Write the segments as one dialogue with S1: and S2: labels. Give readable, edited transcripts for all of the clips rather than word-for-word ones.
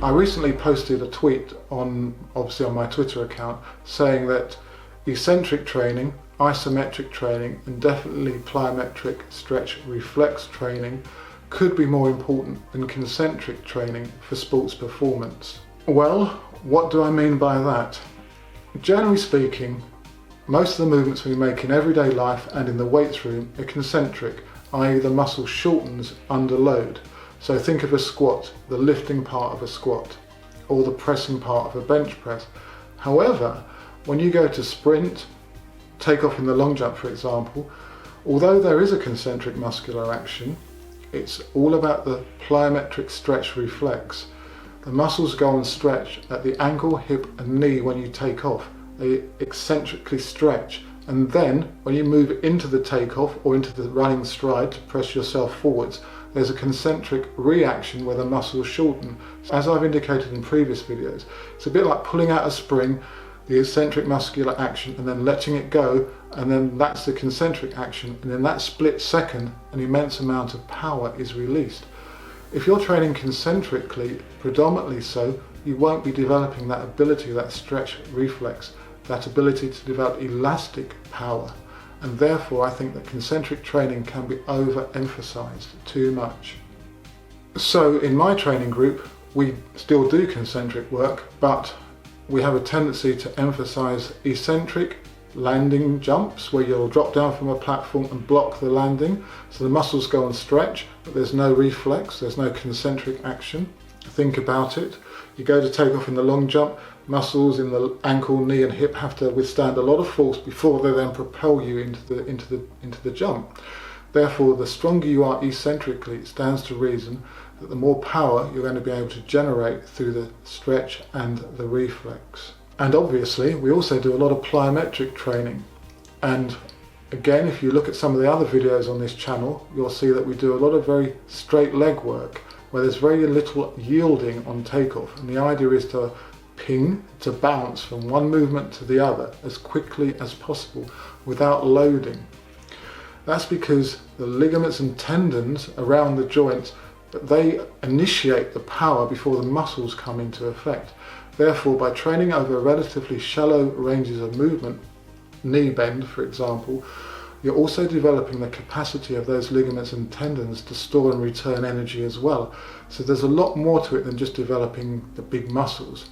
S1: I recently posted a tweet obviously on my Twitter account, saying that eccentric training, isometric training, and definitely plyometric stretch reflex training could be more important than concentric training for sports performance. Well, what do I mean by that? Generally speaking, most of the movements we make in everyday life and in the weights room are concentric, i.e. the muscle shortens under load. So think of a squat, the lifting part of a squat, or the pressing part of a bench press. However, when you go to sprint, take off in the long jump for example, although there is a concentric muscular action, it's all about the plyometric stretch reflex. The muscles go and stretch at the ankle, hip and knee when you take off. They eccentrically stretch, and then when you move into the takeoff or into the running stride to press yourself forwards, there's a concentric reaction where the muscles shorten. As I've indicated in previous videos, it's a bit like pulling out a spring, the eccentric muscular action, and then letting it go, and then that's the concentric action, and in that split second an immense amount of power is released. If you're training concentrically, predominantly so, you won't be developing that ability, that stretch reflex, that ability to develop elastic power, and therefore I think that concentric training can be overemphasized too much. So in my training group we still do concentric work, but we have a tendency to emphasize eccentric landing jumps where you'll drop down from a platform and block the landing, so the muscles go and stretch but there's no reflex, there's no concentric action. Think about it. You go to take off in the long jump, muscles in the ankle, knee and hip have to withstand a lot of force before they then propel you into the jump. Therefore, the stronger you are eccentrically, it stands to reason that the more power you're going to be able to generate through the stretch and the reflex. And obviously we also do a lot of plyometric training, and again, if you look at some of the other videos on this channel, you'll see that we do a lot of very straight leg work where there's very little yielding on takeoff, and the idea is to ping, to bounce from one movement to the other as quickly as possible without loading. That's because the ligaments and tendons around the joints, they initiate the power before the muscles come into effect. Therefore, by training over relatively shallow ranges of movement, knee bend for example, you're also developing the capacity of those ligaments and tendons to store and return energy as well. So there's a lot more to it than just developing the big muscles.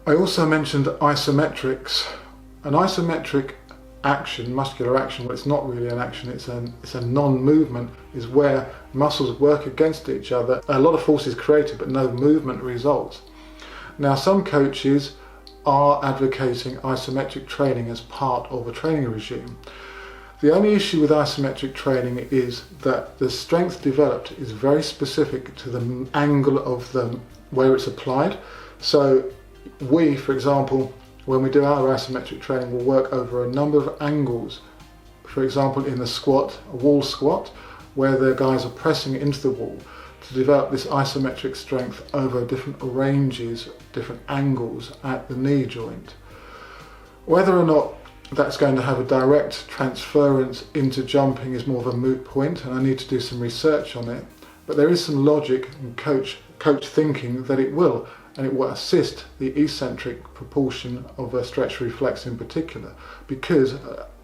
S1: I also mentioned isometrics. An isometric action, muscular action, well, it's not really an action, it's a non-movement, is where muscles work against each other. A lot of force is created but no movement results. Now some coaches are advocating isometric training as part of a training regime. The only issue with isometric training is that the strength developed is very specific to the angle of where it's applied. So we, for example, when we do our isometric training, we'll work over a number of angles. For example, in the squat, a wall squat, where the guys are pressing into the wall to develop this isometric strength over different ranges, different angles at the knee joint. Whether or not that's going to have a direct transference into jumping is more of a moot point, and I need to do some research on it, but there is some logic and coach thinking that it will, and it will assist the eccentric proportion of a stretch reflex in particular, because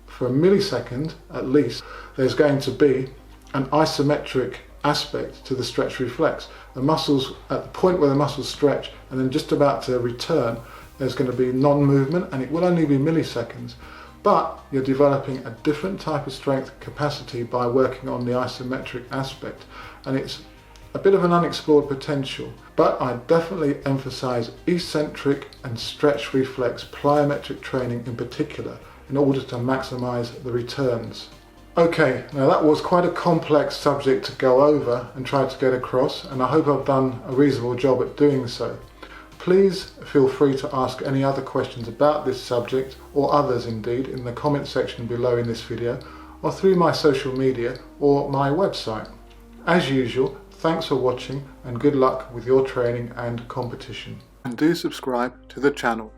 S1: for a millisecond at least there's going to be an isometric aspect to the stretch reflex. The muscles, at the point where the muscles stretch and then just about to return, there's going to be non-movement, and it will only be milliseconds, but you're developing a different type of strength capacity by working on the isometric aspect, and it's a bit of an unexplored potential. But I definitely emphasize eccentric and stretch reflex plyometric training in particular in order to maximize the returns. Okay, now that was quite a complex subject to go over and try to get across, and I hope I've done a reasonable job at doing so. Please feel free to ask any other questions about this subject, or others indeed, in the comment section below in this video, or through my social media or my website. As usual, thanks for watching and good luck with your training and competition. And do subscribe to the channel.